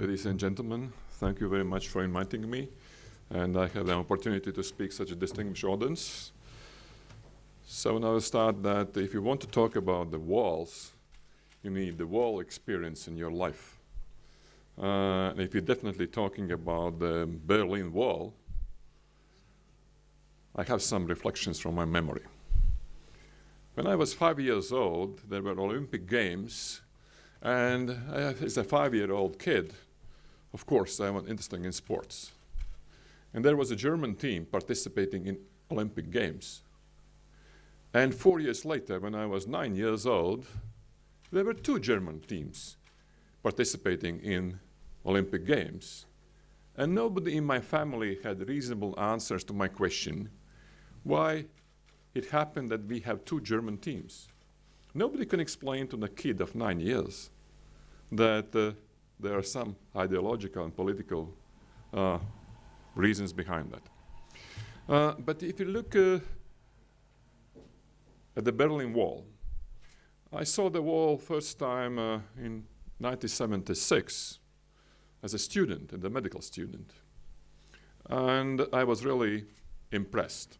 Ladies and gentlemen, thank you very much for inviting me, and I have the opportunity to speak such a distinguished audience. So now I'll start that if you want to talk about the walls, you need the wall experience in your life. If you're definitely talking about the Berlin Wall, I have some reflections from my memory. When I was 5 years old, there were Olympic Games, and as a 5-year-old kid, of course, I was interested in sports. And there was a German team participating in Olympic Games. And 4 years later, when I was 9 years old, there were 2 German teams participating in Olympic Games. And nobody in my family had reasonable answers to my question, why it happened that we have 2 German teams. Nobody can explain to the kid of 9 years that there are some ideological and political reasons behind that. But if you look at the Berlin Wall, I saw the wall first time in 1976 as a student, as a medical student. And I was really impressed.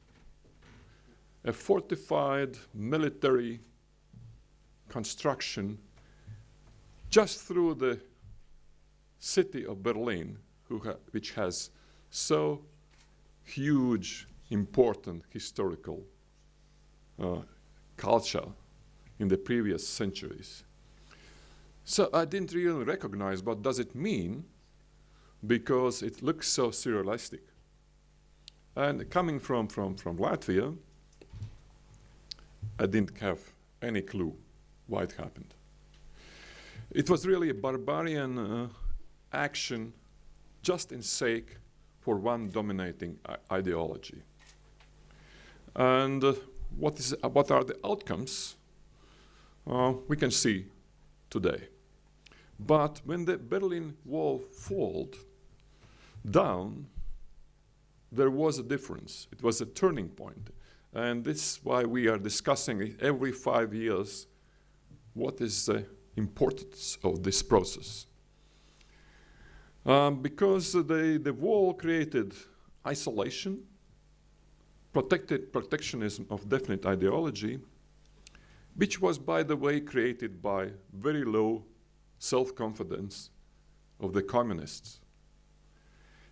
A fortified military construction just through the city of Berlin, which has so huge, important historical culture in the previous centuries. So I didn't really recognize what does it mean because it looks so surrealistic. And coming from Latvia, I didn't have any clue why it happened. It was really a barbarian action just in sake for one dominating ideology. And what are the outcomes? We can see today. But when the Berlin Wall fell down, there was a difference. It was a turning point. And this is why we are discussing every 5 years what is the importance of this process. Because the wall created isolation, protectionism of definite ideology, which was, by the way, created by very low self-confidence of the communists.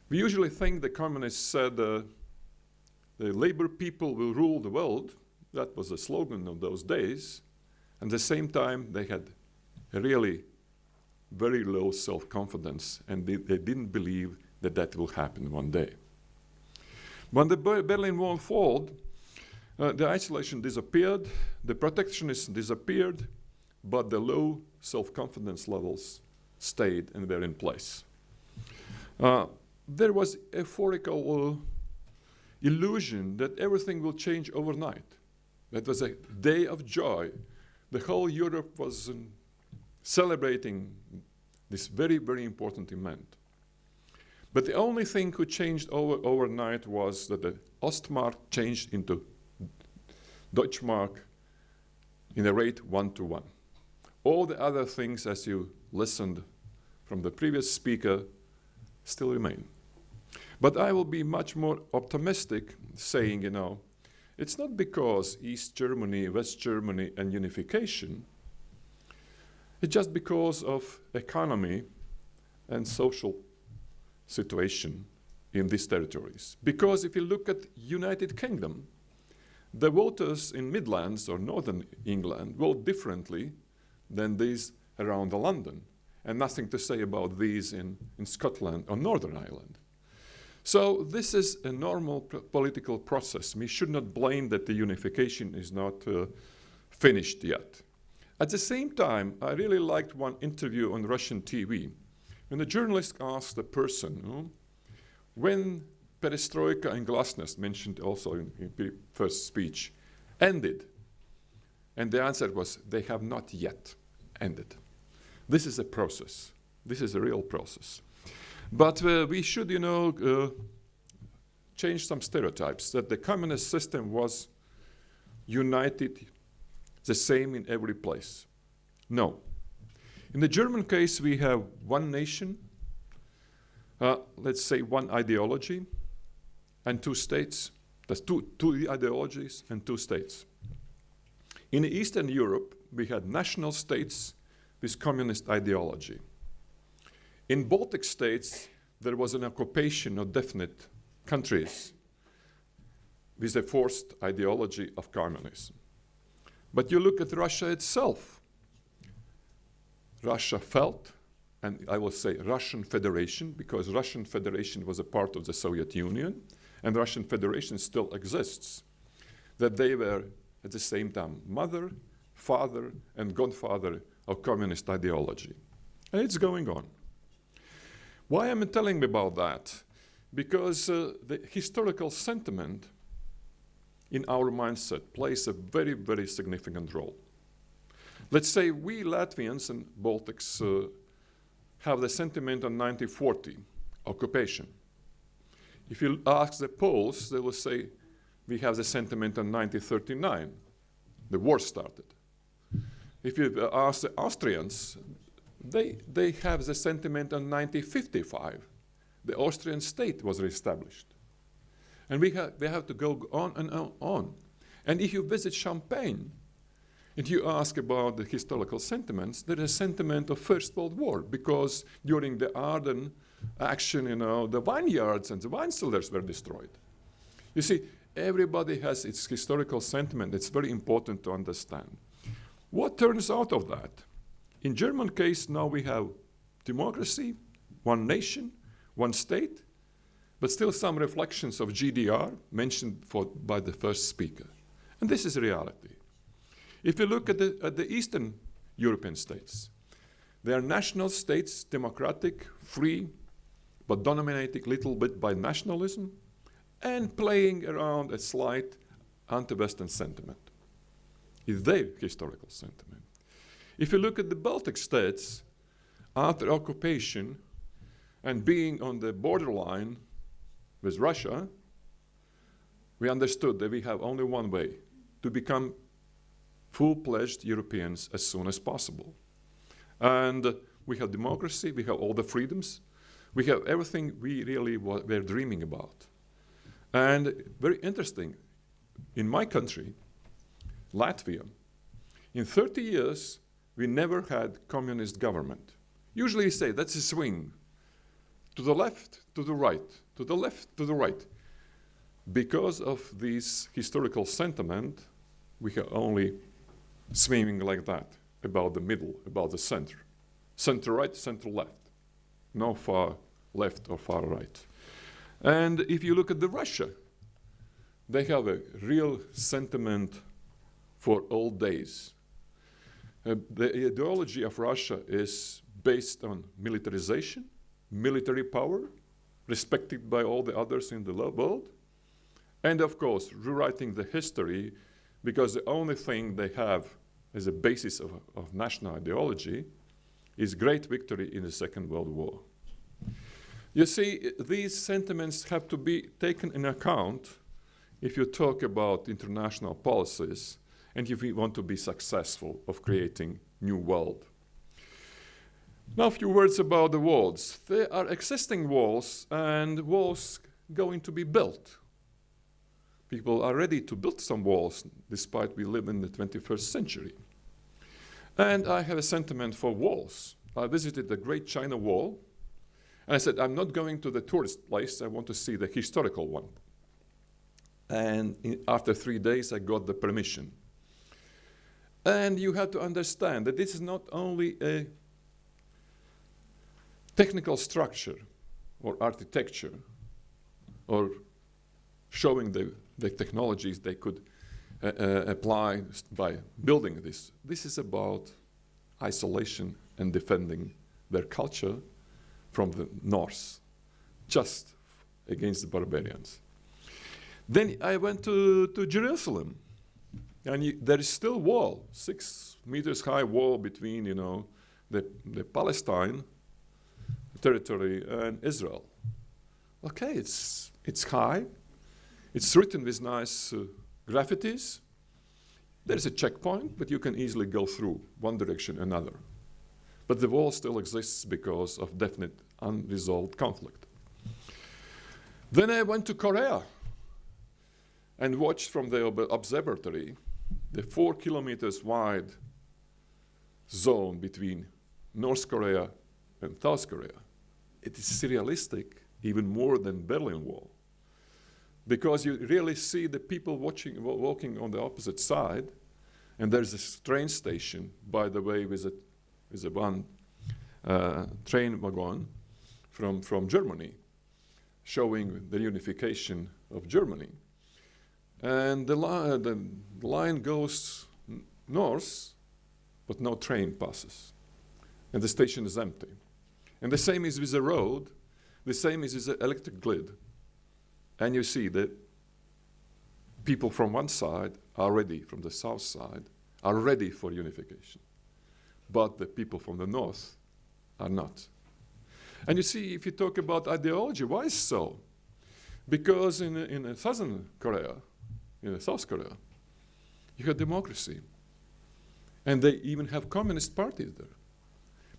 We usually think the communists said the labor people will rule the world. That was the slogan of those days. And at the same time, they had a really very low self-confidence, and they didn't believe that that will happen one day. When the Berlin Wall fell, the isolation disappeared, the protectionism disappeared, but the low self-confidence levels stayed and were in place. There was a euphorical illusion that everything will change overnight. That was a day of joy. The whole Europe was celebrating this very, very important event. But the only thing which changed overnight was that the Ostmark changed into Deutschmark in a rate 1-to-1. All the other things, as you listened from the previous speaker, still remain. But I will be much more optimistic, saying, it's not because East Germany, West Germany, and unification. It's just because of economy and social situation in these territories. Because if you look at United Kingdom, the voters in Midlands or Northern England vote differently than these around London, and nothing to say about these in Scotland or Northern Ireland. So this is a normal political process. We should not blame that the unification is not finished yet. At the same time, I really liked one interview on Russian TV. When the journalist asked the person, when perestroika and glasnost, mentioned also in the first speech, ended, and the answer was, they have not yet ended. This is a process. This is a real process. But we should, change some stereotypes, that the communist system was united the same in every place. No. In the German case, we have one nation, let's say, one ideology and two states. That's two ideologies and two states. In Eastern Europe, we had national states with communist ideology. In Baltic states, there was an occupation of definite countries with a forced ideology of communism. But you look at Russia itself. Russia felt, and I will say Russian Federation, because Russian Federation was a part of the Soviet Union, and Russian Federation still exists, that they were at the same time mother, father, and godfather of communist ideology. And it's going on. Why am I telling about that? Because the historical sentiment in our mindset plays a very, very significant role. Let's say we Latvians and Baltics have the sentiment on 1940 occupation. If you ask the Poles, they will say we have the sentiment on 1939. The war started. If you ask the Austrians, they have the sentiment on 1955. The Austrian state was reestablished. And we have to go on and on. And if you visit Champagne and you ask about the historical sentiments, there is a sentiment of First World War, because during the Ardennes action, the vineyards and the wine cellars were destroyed. You see, everybody has its historical sentiment. It's very important to understand. What turns out of that? In German case, now we have democracy, one nation, one state, but still some reflections of GDR mentioned by the first speaker. And this is reality. If you look at the Eastern European states, they are national states, democratic, free, but dominated a little bit by nationalism and playing around a slight anti-Western sentiment. It's their historical sentiment. If you look at the Baltic states, after occupation and being on the borderline with Russia, we understood that we have only one way to become full-fledged Europeans as soon as possible. And we have democracy, we have all the freedoms, we have everything we really were dreaming about. And very interesting, in my country, Latvia, in 30 years, we never had communist government. Usually you say that's a swing, to the left, to the right, to the left, to the right. Because of this historical sentiment, we are only swimming like that, about the middle, about the center. Center right, center left. No far left or far right. And if you look at the Russia, they have a real sentiment for old days. The ideology of Russia is based on militarization, military power, respected by all the others in the world, and of course, rewriting the history, because the only thing they have as a basis of national ideology is great victory in the Second World War. You see, these sentiments have to be taken in account if you talk about international policies and if we want to be successful of creating new world. Now a few words about the walls. There are existing walls and walls going to be built. People are ready to build some walls despite we live in the 21st century. And I have a sentiment for walls. I visited the Great China Wall and I said, I'm not going to the tourist place, I want to see the historical one. And after 3 days, I got the permission. And you have to understand that this is not only a technical structure or architecture or showing the technologies they could apply by building this. This is about isolation and defending their culture from the north, just against the barbarians. Then I went to Jerusalem, and there is still a wall, 6 meters high wall between, the Palestine territory and Israel. Okay, it's high. It's written with nice graffitis. There's a checkpoint, but you can easily go through one direction or another. But the wall still exists because of definite unresolved conflict. Then I went to Korea and watched from the observatory the 4 kilometers wide zone between North Korea and South Korea. It is surrealistic, even more than Berlin Wall, because you really see the people walking on the opposite side, and there's a train station, by the way, with a one train wagon from Germany, showing the unification of Germany. And the line goes north, but no train passes. And the station is empty. And the same is with the road, the same is with the electric grid. And you see that people from one side are ready, from the south side, are ready for unification. But the people from the north are not. And you see, if you talk about ideology, why is so? Because in Southern Korea, in South Korea, you have democracy. And they even have communist parties there.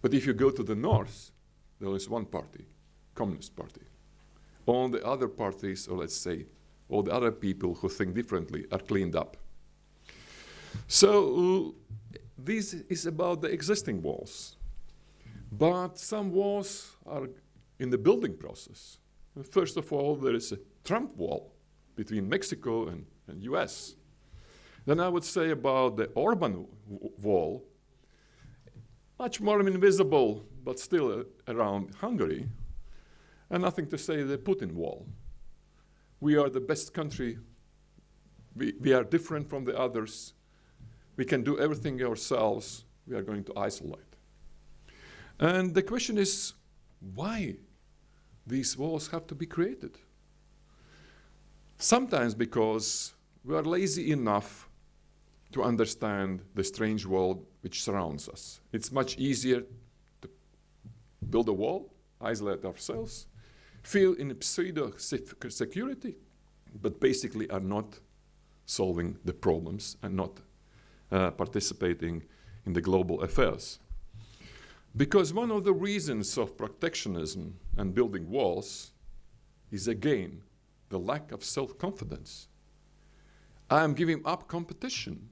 But if you go to the north, there is one party, Communist Party. All the other parties, or let's say, all the other people who think differently are cleaned up. So this is about the existing walls. But some walls are in the building process. First of all, there is a Trump wall between Mexico and US. Then I would say about the Orban wall, much more invisible, but still around Hungary. And nothing to say the Putin wall. We are the best country. We are different from the others. We can do everything ourselves. We are going to isolate. And the question is, why these walls have to be created? Sometimes because we are lazy enough to understand the strange world which surrounds us. It's much easier to build a wall, isolate ourselves, feel in pseudo-security, but basically are not solving the problems and not participating in the global affairs. Because one of the reasons of protectionism and building walls is, again, the lack of self-confidence. I am giving up competition.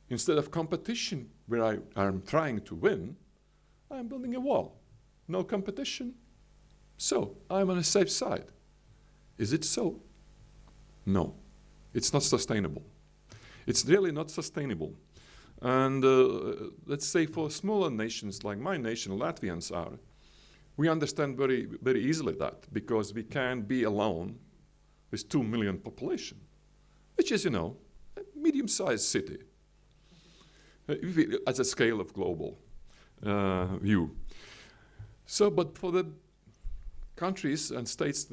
Instead of competition where I am trying to win, I am building a wall. No competition, so I'm on a safe side. Is it so? No, it's not sustainable. It's really not sustainable. And let's say for smaller nations like my nation, Latvians are, we understand very, very easily that, because we can't be alone with 2 million population, which is, a medium-sized city as a scale of global view. So, but for the countries and states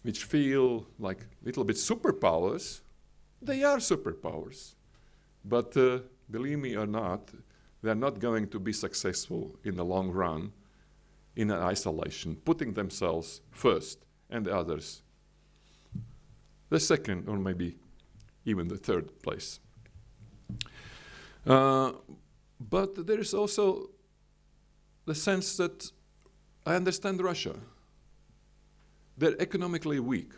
which feel like a little bit superpowers, they are superpowers. But believe me or not, they're not going to be successful in the long run in isolation, putting themselves first and the others the second or maybe even the third place. But there is also the sense that I understand Russia. They're economically weak.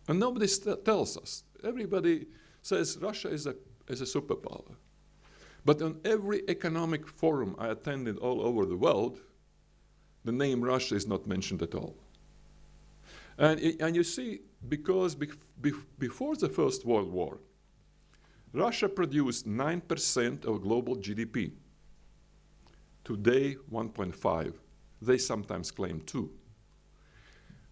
And nobody tells us. Everybody says Russia is a superpower. But on every economic forum I attended all over the world, the name Russia is not mentioned at all. And you see, because before the First World War, Russia produced 9% of global GDP. Today, 1.5. They sometimes claim 2.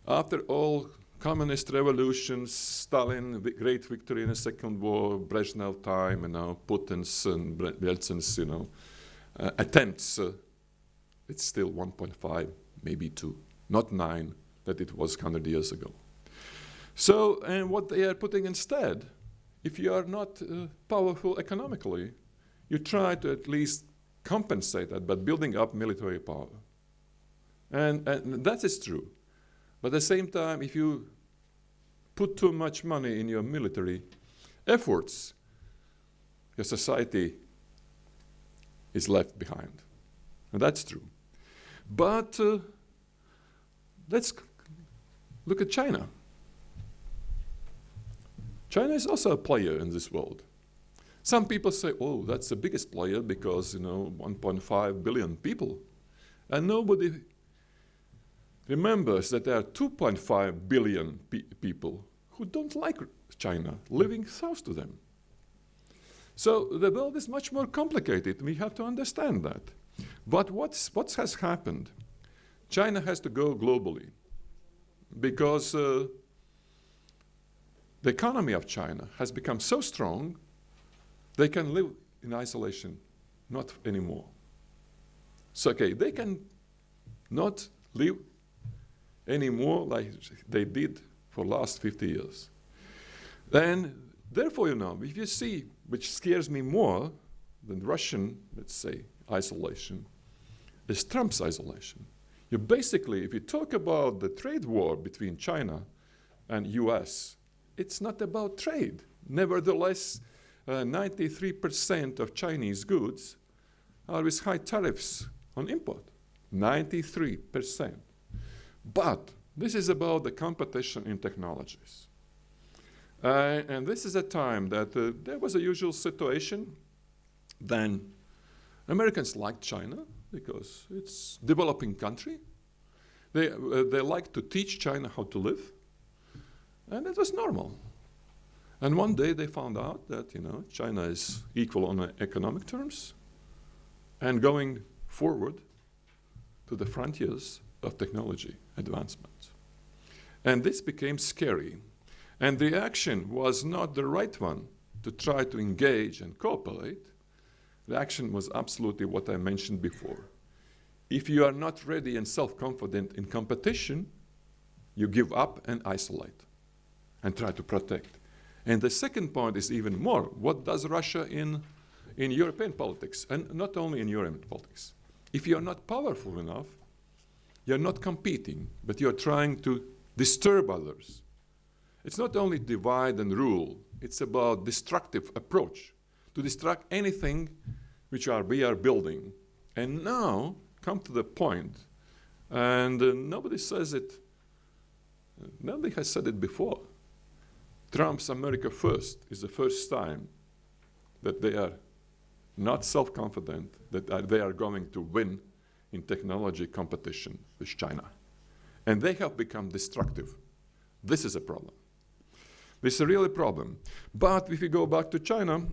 After all communist revolutions, Stalin, great victory in the Second War, Brezhnev time, Putin's and Yeltsin's, attempts, it's still 1.5, maybe 2, not 9 that it was 100 years ago. So, and what they are putting instead, if you are not powerful economically, you try to at least compensate that by building up military power. And that is true. But at the same time, if you put too much money in your military efforts, your society is left behind. And that's true. But let's Look at China. China is also a player in this world. Some people say, oh, that's the biggest player because, 1.5 billion people. And nobody remembers that there are 2.5 billion people who don't like China, living south to them. So the world is much more complicated. We have to understand that. But what has happened? China has to go globally because the economy of China has become so strong they can live in isolation, not anymore. So, okay, they can not live anymore like they did for the last 50 years. And therefore, if you see, which scares me more than Russian, let's say, isolation, is Trump's isolation. You basically, if you talk about the trade war between China and US, it's not about trade. Nevertheless, 93% of Chinese goods are with high tariffs on import. 93%. But this is about the competition in technologies. And this is a time that there was a usual situation. Then Americans liked China because it's a developing country. They like to teach China how to live. And it was normal. And one day they found out that, China is equal on economic terms and going forward to the frontiers of technology advancement. And this became scary. And the reaction was not the right one to try to engage and cooperate. The action was absolutely what I mentioned before. If you are not ready and self-confident in competition, you give up and isolate and try to protect. And the second point is even more. What does Russia in European politics, and not only in European politics? If you're not powerful enough, you're not competing, but you're trying to disturb others. It's not only divide and rule, it's about destructive approach, to destruct anything which we are building. And now, come to the point, and nobody says it, nobody has said it before. Trump's America First is the first time that they are not self-confident that they are going to win in technology competition with China. And they have become destructive. This is a problem. This is a real problem. But if you go back to China,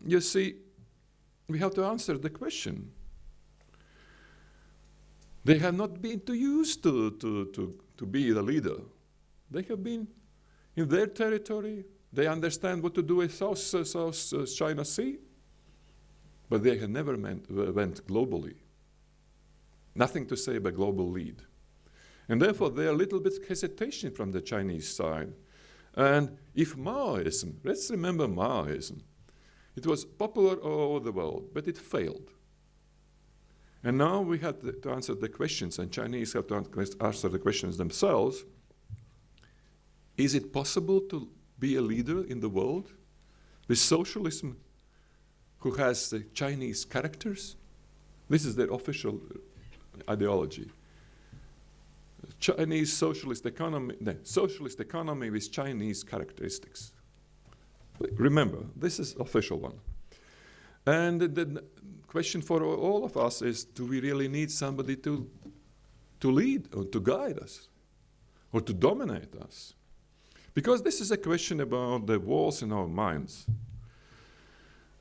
you see, we have to answer the question. They have not been too used to be the leader. They have been in their territory. They understand what to do with South China Sea. But they have never went globally. Nothing to say about global lead. And therefore, there are a little bit hesitation from the Chinese side. And if Maoism, let's remember Maoism, it was popular all over the world, but it failed. And now we have to answer the questions, and Chinese have to answer the questions themselves. Is it possible to be a leader in the world with socialism who has the Chinese characters? This is their official ideology. Chinese socialist economy with Chinese characteristics. Remember, this is official one. And the question for all of us is, do we really need somebody to lead or to guide us or to dominate us? Because this is a question about the walls in our minds.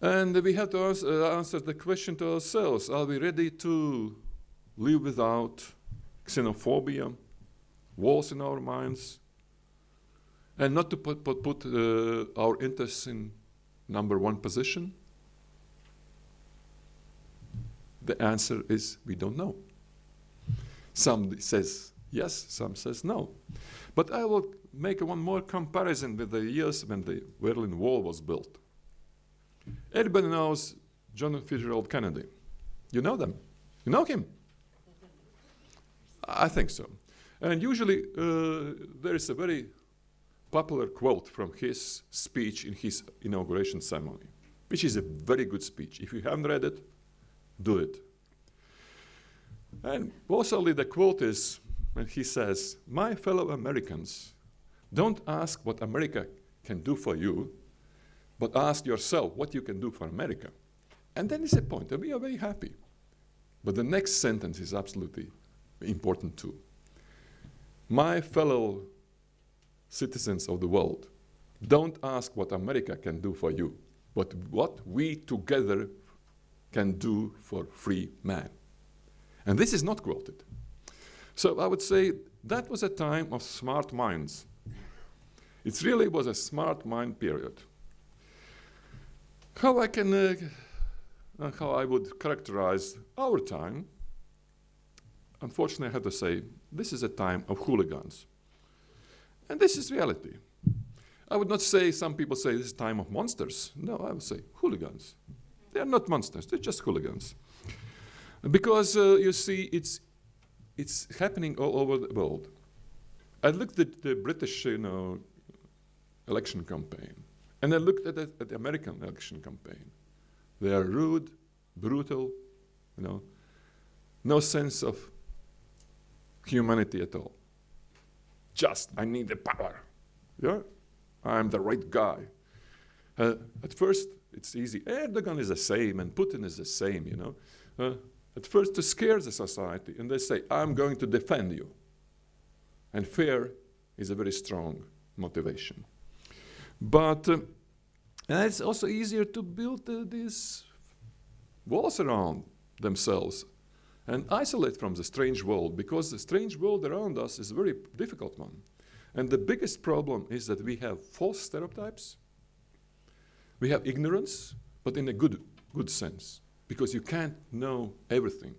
And we have to answer the question to ourselves, are we ready to live without xenophobia, walls in our minds, and not to put our interests in number one position? The answer is we don't know. Some says yes, some says no. But I will make one more comparison with the years when the Berlin Wall was built. Everybody knows John Fitzgerald Kennedy. You know them? You know him? I think so. And usually there is a very popular quote from his speech in his inauguration ceremony, which is a very good speech. If you haven't read it, do it. And mostly the quote is, and he says, "My fellow Americans, don't ask what America can do for you, but ask yourself what you can do for America." And then it's a point, and we are very happy. But the next sentence is absolutely important too. "My fellow citizens of the world, don't ask what America can do for you, but what we together can do for free man." And this is not quoted. So I would say that was a time of smart minds. It really was a smart mind period. How I would characterize our time, unfortunately I have to say, this is a time of hooligans. And this is reality. I would not say, some people say this is time of monsters. No, I would say hooligans. They are not monsters, they're just hooligans. Because you see, it's happening all over the world. I looked at the British election campaign, and I looked at the American election campaign. They are rude, brutal, no sense of humanity at all. Just, I need the power. Yeah, I'm the right guy. At first, it's easy. Erdogan is the same, and Putin is the same, At first, to scare the society, and they say, "I'm going to defend you." And fear is a very strong motivation. But it's also easier to build these walls around themselves and isolate from the strange world, because the strange world around us is a very difficult one. And the biggest problem is that we have false stereotypes. We have ignorance, but in a good sense, because you can't know everything.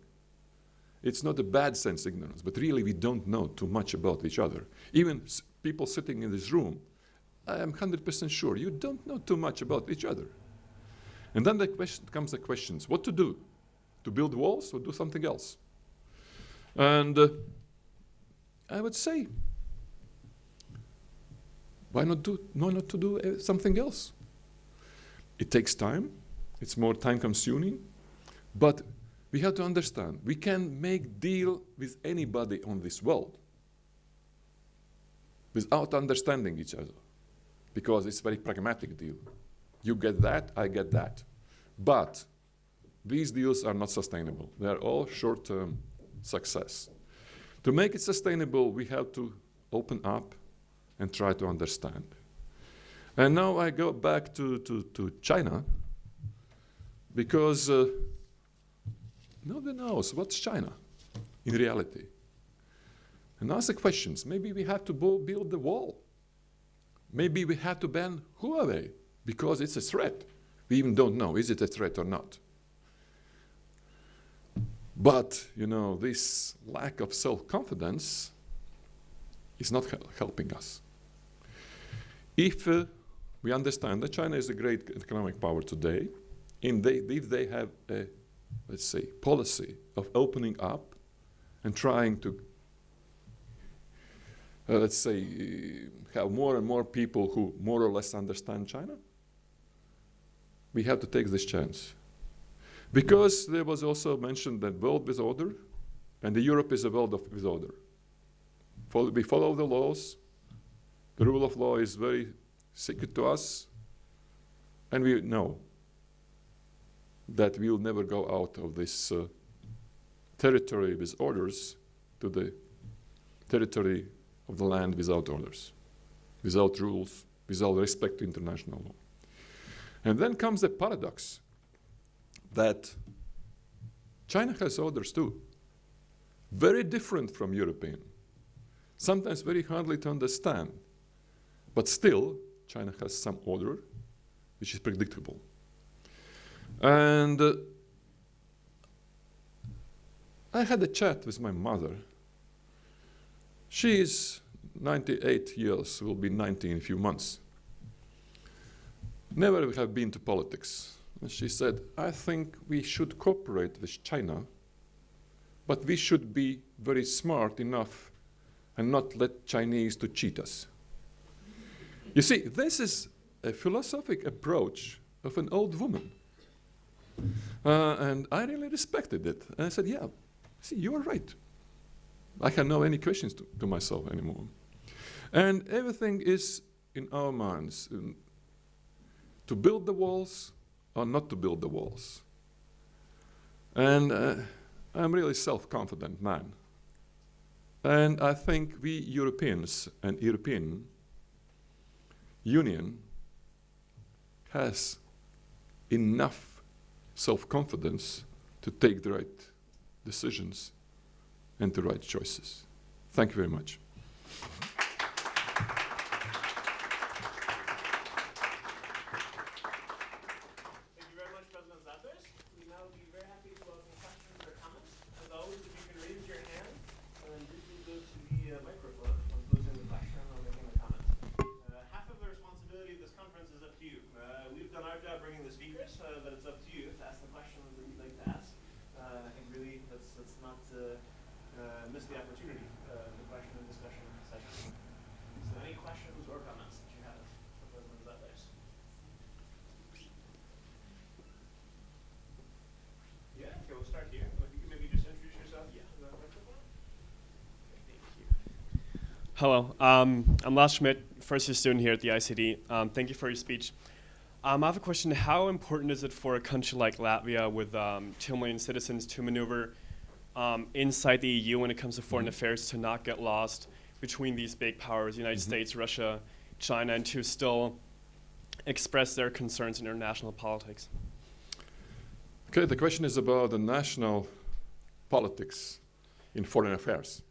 It's not a bad sense ignorance, but really we don't know too much about each other. Even people sitting in this room, I am 100% sure you don't know too much about each other. And then comes the questions, what to do? To build walls or do something else? And I would say, why not to do something else? It takes time, it's more time consuming, but we have to understand, we can make deal with anybody on this world without understanding each other, because it's a very pragmatic deal. You get that, I get that. But these deals are not sustainable. They are all short-term success. To make it sustainable, we have to open up and try to understand. And now I go back to China, because nobody knows what's China in reality. And ask the questions. Maybe we have to build the wall. Maybe we have to ban Huawei because it's a threat. We even don't know, is it a threat or not? But, this lack of self-confidence is not helping us. If we understand that China is a great economic power today, if they have a, let's say, policy of opening up and trying to, let's say, have more and more people who more or less understand China, we have to take this chance. Because there was also mentioned that world with order, and Europe is a world with order. We follow the laws. The rule of law is very sacred to us, and we know that we will never go out of this territory with orders to the territory of the land without orders, without rules, without respect to international law. And then comes the paradox that China has orders too, very different from European, sometimes very hardly to understand, but still China has some order which is predictable. And I had a chat with my mother. She is 98 years, will be 90 in a few months. Never have been to politics. And she said, I think we should cooperate with China, but we should be very smart enough and not let Chinese to cheat us. You see, this is a philosophic approach of an old woman. And I really respected it. And I said, yeah, see, you're right. I have no any questions to myself anymore. And everything is in our minds, to build the walls or not to build the walls. And I'm really self-confident man. And I think we Europeans and European Union has enough self-confidence to take the right decisions and the right choices. Thank you very much. Thank you very much, President Zatlers. We now would be very happy to welcome questions or comments. As always, if you can raise your hand and then briefly go to the microphone when posing the question or making a comment. Half of the responsibility of this conference is up to you. We've done our job bringing the speakers, but it's up to you to ask the questions that you'd like to ask. I think really let's not miss the opportunity, the question and discussion session. So any questions or comments that you have for President Zatlers? Yeah, okay, we'll start here. If you can maybe just introduce yourself. Yeah. Thank you. Hello, I'm Lars Schmidt, first year student here at the ICD. Thank you for your speech. I have a question. How important is it for a country like Latvia with 2 million citizens to maneuver inside the EU when it comes to foreign affairs to not get lost between these big powers, United States, Russia, China, and to still express their concerns in international politics? Okay, the question is about the national politics in foreign affairs.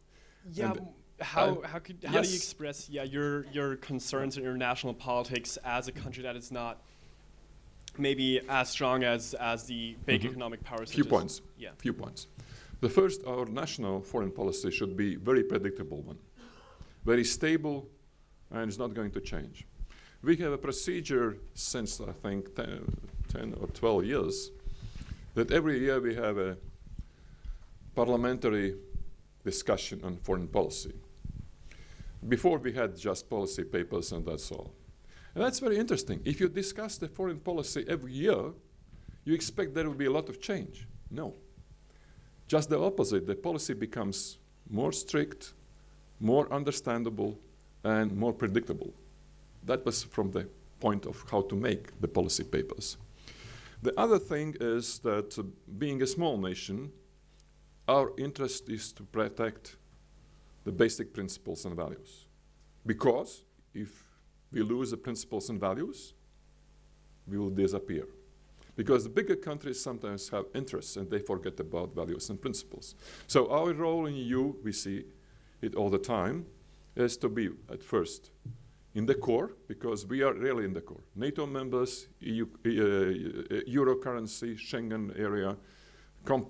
Yeah, And how do you yes. express your concerns in international politics as a country that is not maybe as strong as the big economic powers? Few points. Yeah. Few points. The first, our national foreign policy should be very predictable one, very stable, and it's not going to change. We have a procedure since, I think, 10 or 12 years, that every year we have a parliamentary discussion on foreign policy. Before we had just policy papers and that's all. And that's very interesting. If you discuss the foreign policy every year, you expect there will be a lot of change. No. Just the opposite. The policy becomes more strict, more understandable, and more predictable. That was from the point of how to make the policy papers. The other thing is that being a small nation, our interest is to protect the basic principles and values. Because if we lose the principles and values, we will disappear. Because the bigger countries sometimes have interests and they forget about values and principles. So our role in EU, we see it all the time, is to be at first in the core, because we are really in the core. NATO members, EU, Euro currency, Schengen area,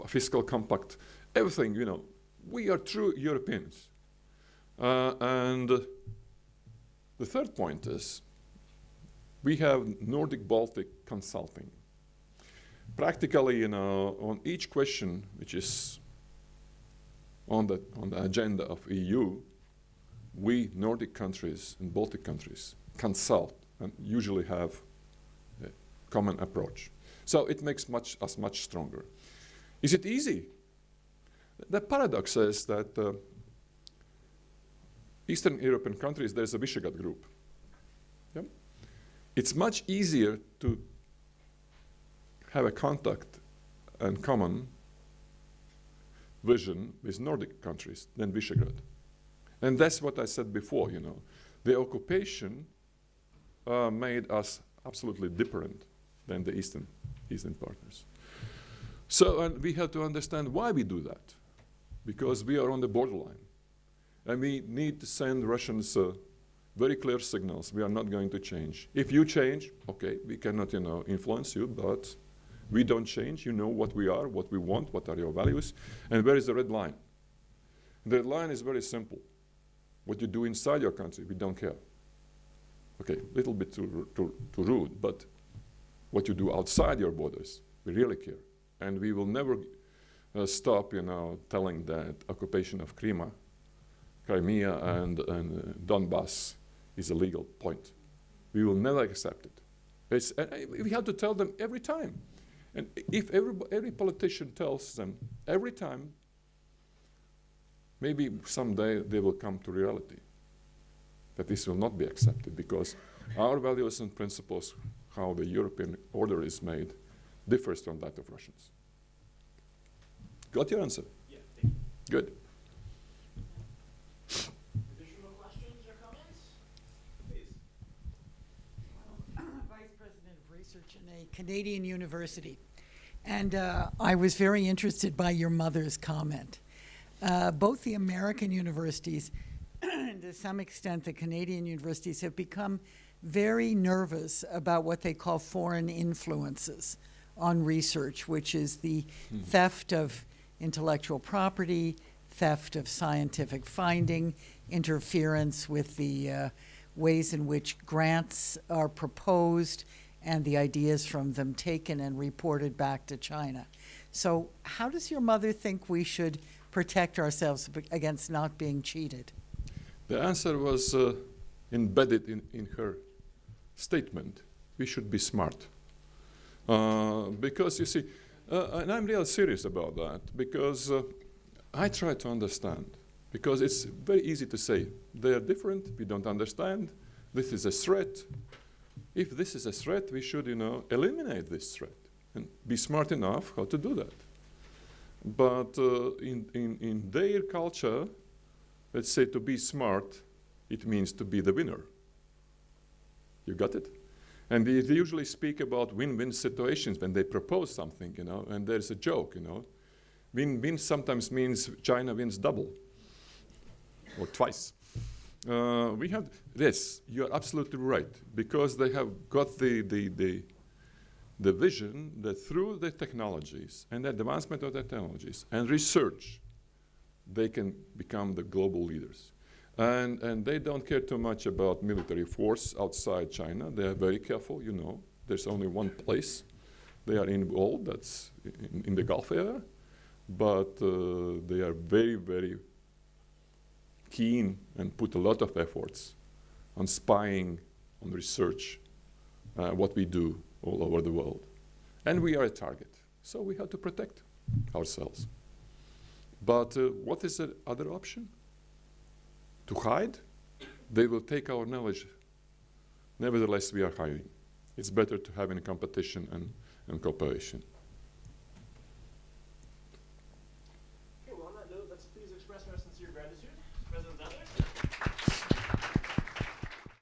fiscal compact, everything, you know, we are true Europeans. And the third point is we have Nordic-Baltic consulting. Practically, you know, on each question which is on the agenda of EU, we Nordic countries and Baltic countries consult and usually have a common approach. So it makes us much stronger. Is it easy? The paradox is that Eastern European countries, there's a Visegrad group. Yep. It's much easier to have a contact and common vision with Nordic countries than Visegrad. And that's what I said before, you know. The occupation made us absolutely different than the Eastern partners. So and we have to understand why we do that. Because we are on the borderline. And we need to send Russians very clear signals. We are not going to change. If you change, okay, we cannot, you know, influence you, but we don't change. You know what we are, what we want, what are your values, and where is the red line? The red line is very simple. What you do inside your country, we don't care. Okay, a little bit too rude, but what you do outside your borders, we really care. And we will never stop, you know, telling that occupation of Crimea and Donbass is a legal point. We will never accept it. We have to tell them every time. And if every politician tells them every time, maybe someday they will come to reality that this will not be accepted because our values and principles, how the European order is made, differs from that of Russians. Got your answer? Yeah, thank you. Good. Additional questions or comments? Please. Vice President of Research in a Canadian university. And I was very interested by your mother's comment. Both the American universities and to some extent the Canadian universities have become very nervous about what they call foreign influences on research, which is the theft of intellectual property, theft of scientific finding, interference with the ways in which grants are proposed and the ideas from them taken and reported back to China. So how does your mother think we should protect ourselves against not being cheated? The answer was embedded in her statement. We should be smart. Because you see, and I'm real serious about that, because I try to understand. Because it's very easy to say, they are different, we don't understand, this is a threat. If this is a threat, we should, eliminate this threat and be smart enough how to do that. But in their culture, let's say to be smart, it means to be the winner. You got it? And they usually speak about win-win situations when they propose something, and there's a joke, Win-win sometimes means China wins double or twice. We have this. You're absolutely right, because they have got the vision that through the technologies and the advancement of the technologies and research, they can become the global leaders. And they don't care too much about military force outside China. They are very careful, There's only one place they are involved, that's in the Gulf area. But they are very, very keen and put a lot of efforts on spying, on research, what we do all over the world. And we are a target, so we have to protect ourselves. But what is the other option? To hide? They will take our knowledge. Nevertheless, we are hiding. It's better to have in competition and cooperation.